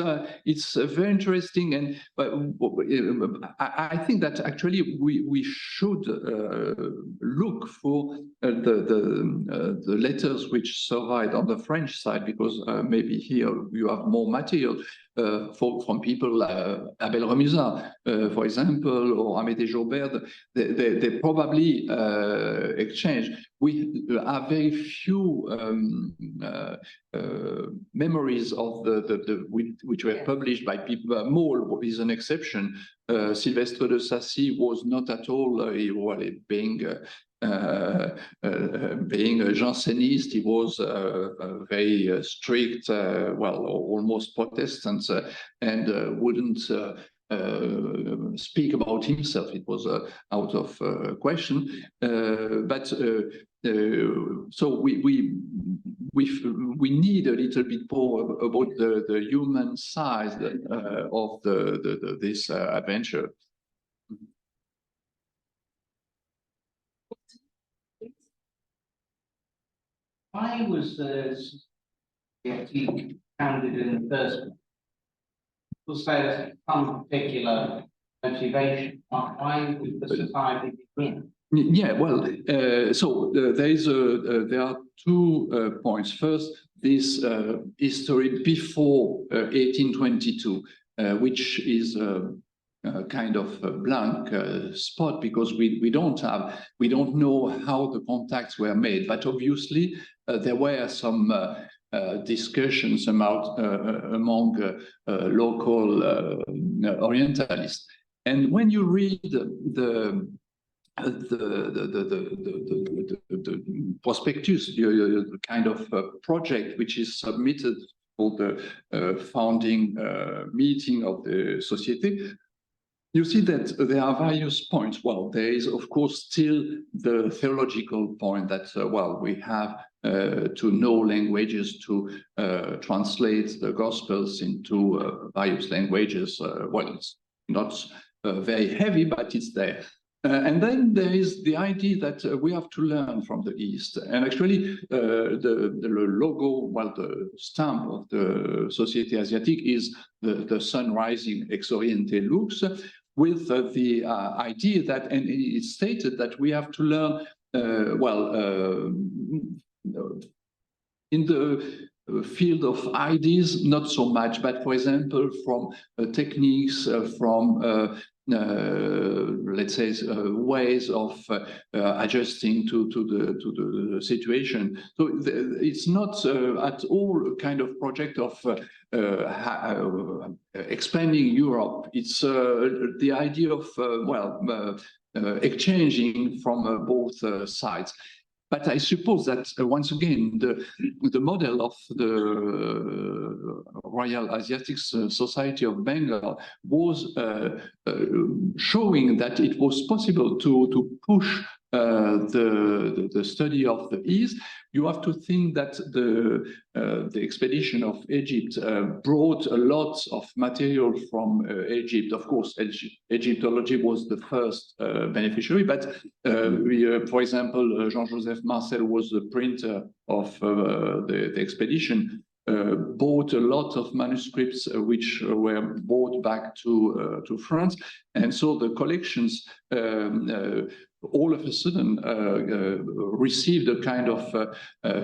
very interesting, and I think that actually we should look for the letters which survived on the French side, because maybe here you have more material from people like Abel Remusat, for example, or Amédée Joubert. They probably exchange. We have very few memories of which were published by people. Moll is an exception. Silvestre de Sacy was not at all being a Jansenist. He was very strict, well, almost Protestant, and wouldn't speak about himself. It was out of question. But so we need a little bit more about the human side of this adventure. I was the candidate in the first place. Was there some particular motivation? Why would the society begin? Yeah, well, there are 2 points. First, this history before 1822, which is kind of a blank spot because we don't know how the contacts were made. But obviously, there were some discussions among local orientalists. And when you read the prospectus, the kind of project which is submitted for the founding meeting of the society, you see that there are various points. Well, there is, of course, still the theological point that, well, we have to know languages to translate the Gospels into various languages. Well, it's not very heavy, but it's there. And then there is the idea that we have to learn from the East. And actually, the logo, well, the stamp of the Société Asiatique is the sun rising ex oriente lux, with the idea that, and it's stated that we have to learn, in the field of ideas, not so much, but for example, from techniques, from let's say ways of adjusting to the situation. So it's not at all a kind of project of expanding Europe. It's the idea of exchanging from both sides. But I suppose that once again, the model of the Royal Asiatic Society of Bengal was showing that it was possible to push the study of the East. You have to think that the expedition of Egypt brought a lot of material from Egypt. Of course, Egyptology was the first beneficiary, but for example, Jean-Joseph Marcel was the printer of the expedition, bought a lot of manuscripts which were brought back to France. And so the collections all of a sudden received a kind of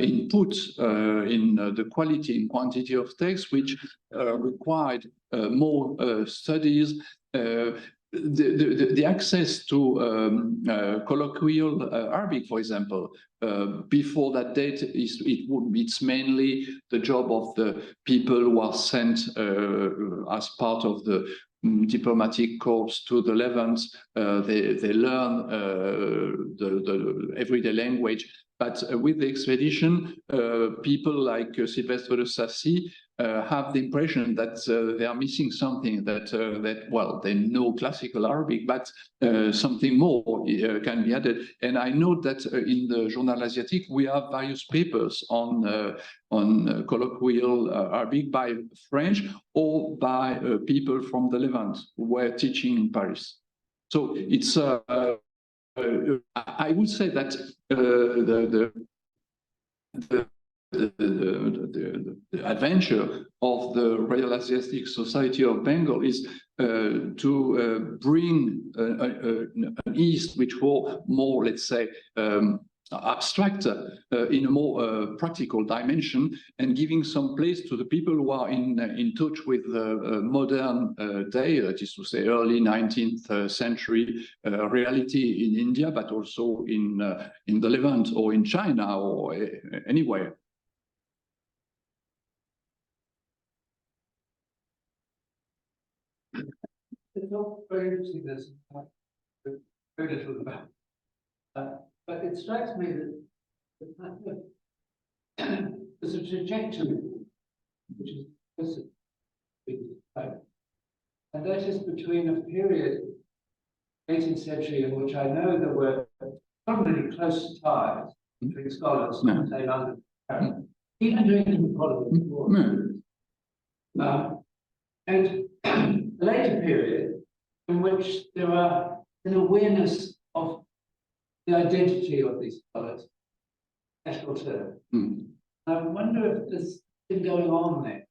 input in the quality and quantity of text, which required more studies. The access to colloquial Arabic, for example, before that date, it's mainly the job of the people who are sent as part of the diplomatic corps to the Levant. They learn the everyday language. But with the expedition, people like Sylvestre de Sacy have the impression that they are missing something, that well, they know classical Arabic, but something more can be added. And I know that in the Journal Asiatique, we have various papers on colloquial Arabic by French or by people from the Levant who were teaching in Paris. So it's I would say that the adventure of the Royal Asiatic Society of Bengal is to bring an East which were more, let's say, abstract in a more practical dimension, and giving some place to the people who are in touch with the modern day, that is to say early 19th century reality in India, but also in the Levant or in China or anywhere. It's not very interesting, there's very little about but it strikes me that there's a trajectory which is implicit, and that is between a period, 18th century, in which I know there were probably close ties between scholars, say London, even during the College of France, and a later period in which there are an awareness of the identity of these scholars, national term. I wonder if there's been going on there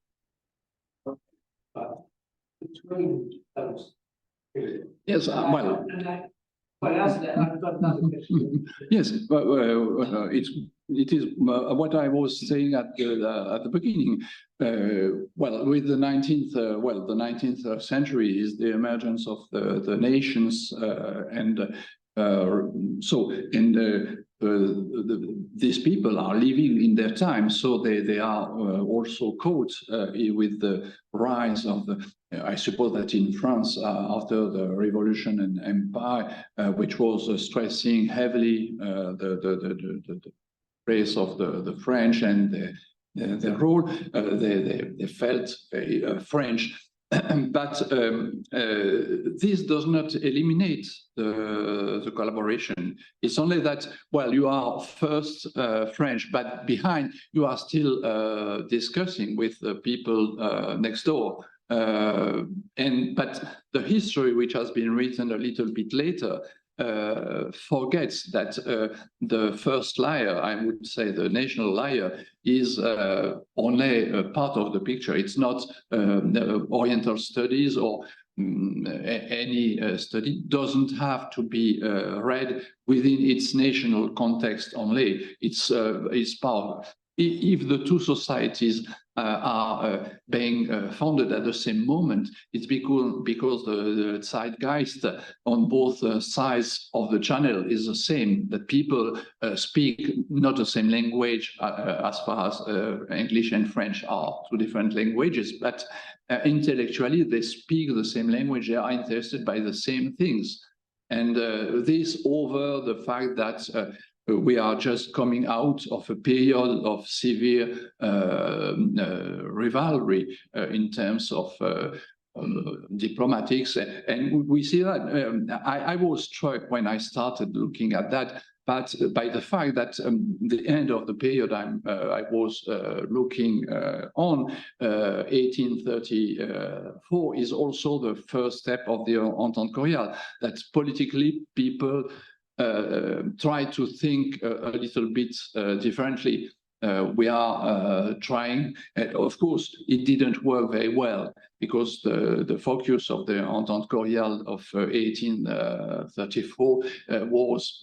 between those Yes, well. Well, I've got another question. Yes, but it is what I was saying at the beginning. Well, with the 19th century is the emergence of the nations, these people are living in their time, so they are also caught with the rise of the. I suppose that in France, after the Revolution and Empire, which was stressing heavily the place of the French and their role, they felt very French. But this does not eliminate the collaboration. It's only that, well, you are first French, but behind you are still discussing with the people next door. But the history, which has been written a little bit later, forgets that the first layer, I would say the national layer, is only a part of the picture. It's not Oriental studies or any study doesn't have to be read within its national context only. It's part. If the two societies are being founded at the same moment, it's because the zeitgeist on both sides of the channel is the same, that people speak not the same language as far as English and French are two different languages, but intellectually they speak the same language, they are interested by the same things. And this over the fact that we are just coming out of a period of severe rivalry in terms of diplomatics, and we see that. I was struck when I started looking at that, but by the fact that the end of the period I was looking on, 1834 is also the first step of the Entente cordiale, that politically people try to think a little bit differently. We are trying, of course, it didn't work very well because the focus of the Entente cordiale of 1834 was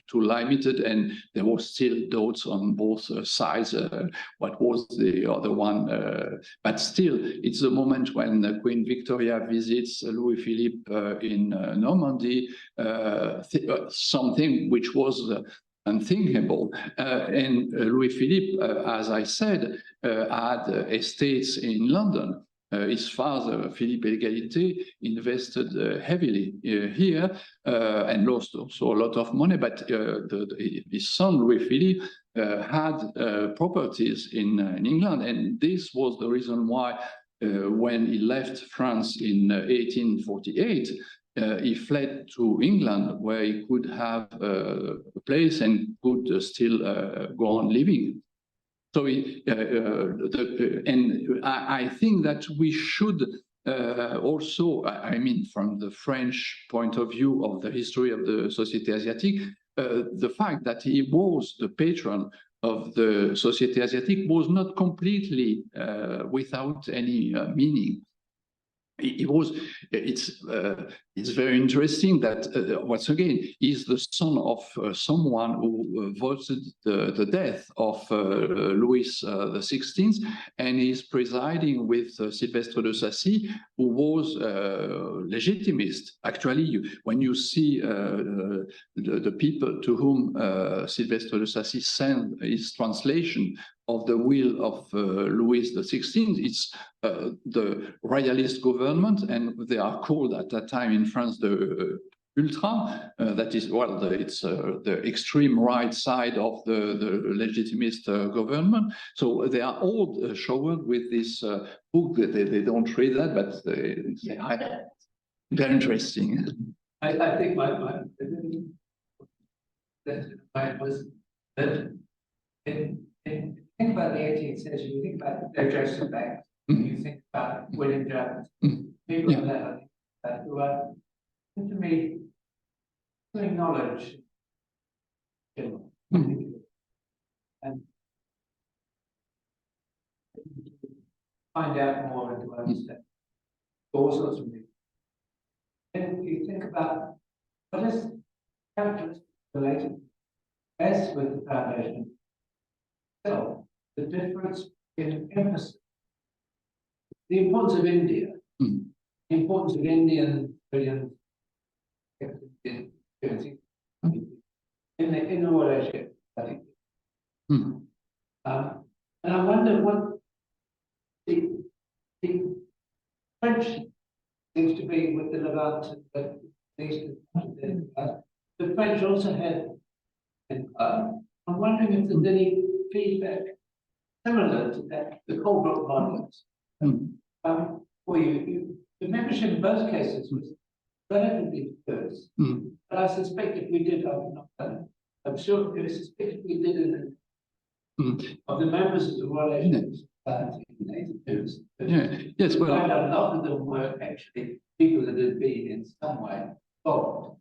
too limited, and there was still doubts on both sides. What was the other one? But still, it's the moment when Queen Victoria visits Louis Philippe in Normandy, something which was unthinkable. And Louis Philippe, as I said, had estates in London. His father, Philippe Égalité, invested heavily here and lost also a lot of money, but his son, Louis Philippe, had properties in England, and this was the reason why when he left France in 1848, he fled to England, where he could have a place and could still go on living. So, I think that we should also, I mean, from the French point of view of the history of the Société Asiatique, the fact that he was the patron of the Société Asiatique was not completely without any meaning. It's very interesting that once again he's the son of someone who voted the death of Louis XVI, and he's presiding with Sylvestre de Sacy, who was legitimist. Actually, when you see the people to whom Sylvestre de Sacy sent his translation of the will of Louis XVI, it's the royalist government, and they are called at that time in France the ultra, that is, well, it's the extreme right side of the legitimist government. So they are all showered with this book. They don't read that, but they very interesting. I think my was that think about the 18th century, you think about Joseph Banks, you think about William Jones, people like that, who are, to me, doing knowledge, and find out more and to understand all sorts of things. then you think about what is characteristic related as with the foundation itself, the difference in emphasis, the importance of India, the importance of Indian in the relationship, I think. And I wonder what the French seems to be with the Levant, but the French also had I'm wondering if there's any feedback similar to that, the Colebrook models. For you, the membership in both cases was relatively diverse. But I suspect if we did, I'm sure I suspect if we did of the members of the Royal Asian Society in the 82s, yes, well, a lot of them were actually people that had been in some way involved.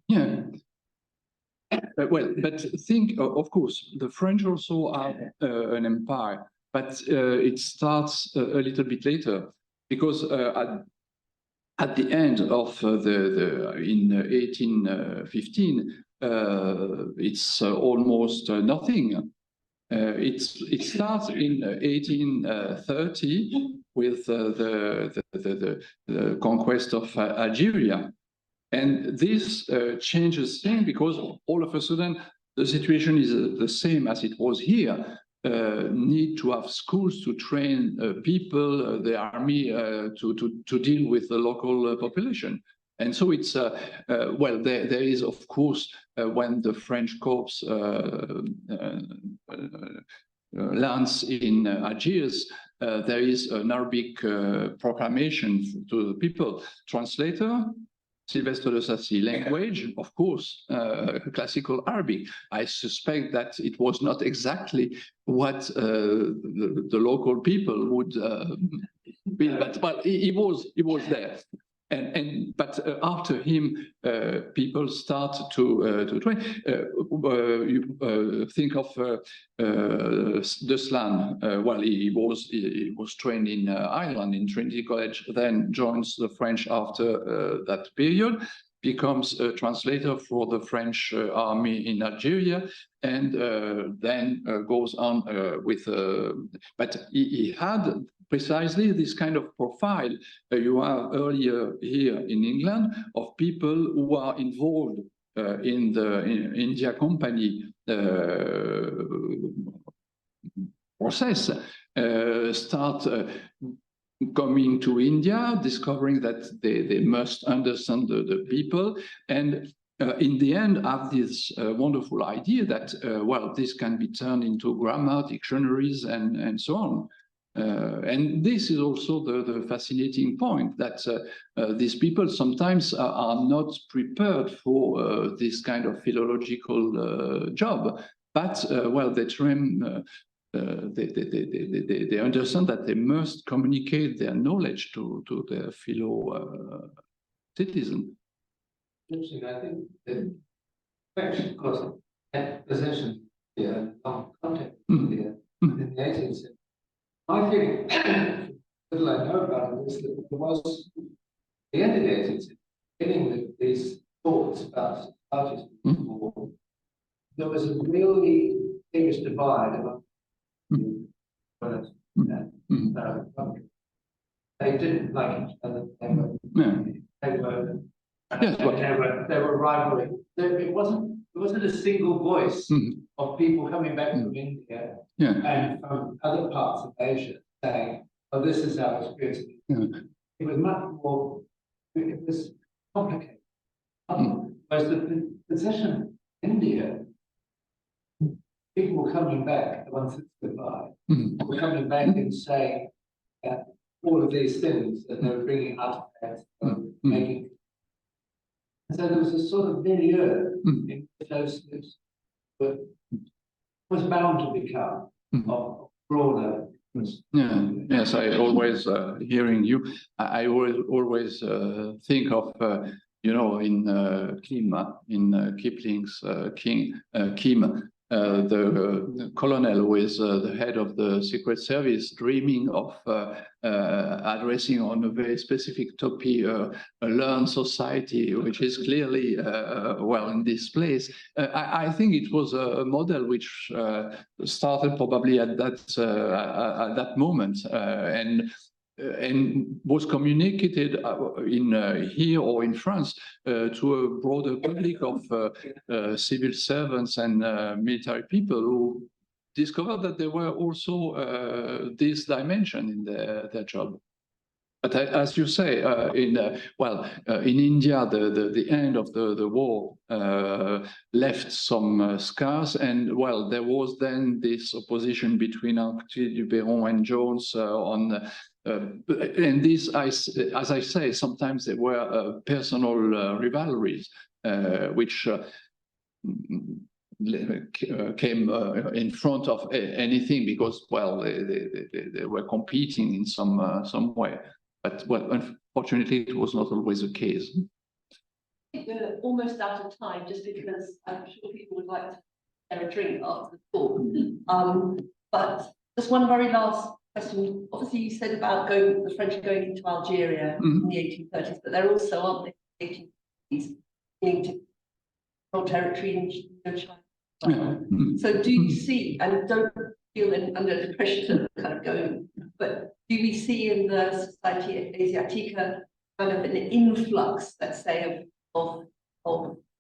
Well, but think, of course, the French also are an empire, but it starts a little bit later, because at the end of in 1815, it's almost nothing. It starts in 1830 with the conquest of Algeria. And this changes things because all of a sudden the situation is the same as it was here. Need to have schools to train people, the army to deal with the local population. And so it's, well, there is, of course, when the French corps lands in Algiers, there is an Arabic proclamation to the people. Translator, Sylvestre de Sacy. Language, of course, classical Arabic. I suspect that it was not exactly what the local people would be, but he was there. But after him, people start to train. You think of Deslan. Well, he was trained in Ireland in Trinity College, then joins the French after that period, becomes a translator for the French army in Algeria, and then goes on with. But he had precisely this kind of profile you have earlier here in England of people who are involved in the India Company process, start coming to India, discovering that they must understand the people, and in the end have this wonderful idea that, well, this can be turned into grammar, dictionaries, and so on. And this is also the fascinating point, that these people sometimes are not prepared for this kind of philological job, but well, they train, they understand that they must communicate their knowledge to their fellow citizens. Interesting. I think the French, of course, had possessions here, contact here in the 18th century. My feeling, little I know about it, is that there was the end of the 18th century, beginning with these thoughts about societies before, there was a really serious divide among they didn't like each other. They were rivalry. It wasn't a single voice of people coming back from India and from other parts of Asia saying, "Oh, this is our experience." It was much more. It was complicated. Whereas the possession in India, people were coming back, the ones that survived, were coming back and saying that all of these things that they were bringing artifacts, making. And so there was a sort of milieu in those lives that was bound to become of broader. Yes, I always, hearing you, I always think of, you know, in Kim, in Kipling's Kim, the colonel, who is the head of the Secret Service, dreaming of addressing on a very specific topic, a learned society, which is clearly well in this place. I think it was a model which started probably at that moment, and was communicated in here or in France to a broader public of civil servants and military people who discovered that there were also this dimension in their job. But as you say, in India, the end of the war left some scars, and well, there was then this opposition between Duperron and Jones on. And this, as I say, sometimes there were personal rivalries, which came in front of anything, because, well, they were competing in some way. But, well, unfortunately, it was not always the case. We're almost out of time, just because I'm sure people would like to have a drink after the talk. But just one very last question. Obviously, you said about the French going into Algeria in the 1830s, but they're also, aren't they, in the 1850s, beginning to control territory in China. So do you see, and don't feel under the pressure to kind of go, but do we see in the Society Asiatica kind of an influx, let's say, of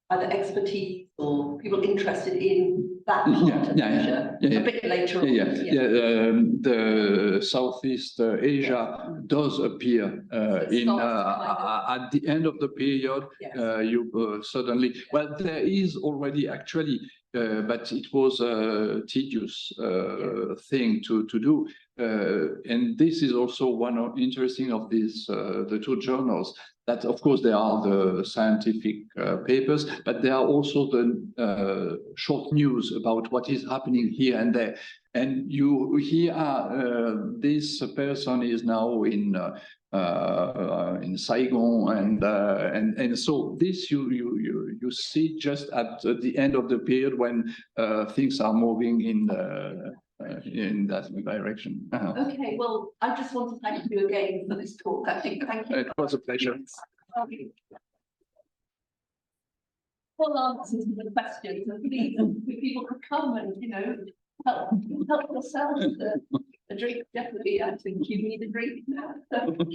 either expertise or people interested in that part of Asia a bit later on? The Southeast Asia does appear at the end of the period. You suddenly, well, there is already actually, but it was a tedious thing to do. And this is also one interesting of these, the two journals, that of course there are the scientific papers, but there are also the short news about what is happening here and there. And you hear this person is now in Saigon, and so this you see just at the end of the period when things are moving in that direction. Okay, well, I just want to thank you again for this talk. I think thank you. It was a pleasure. Full answers to the questions, and please, if people could come and help yourselves. A drink, definitely. I think you need a drink now. Welcome.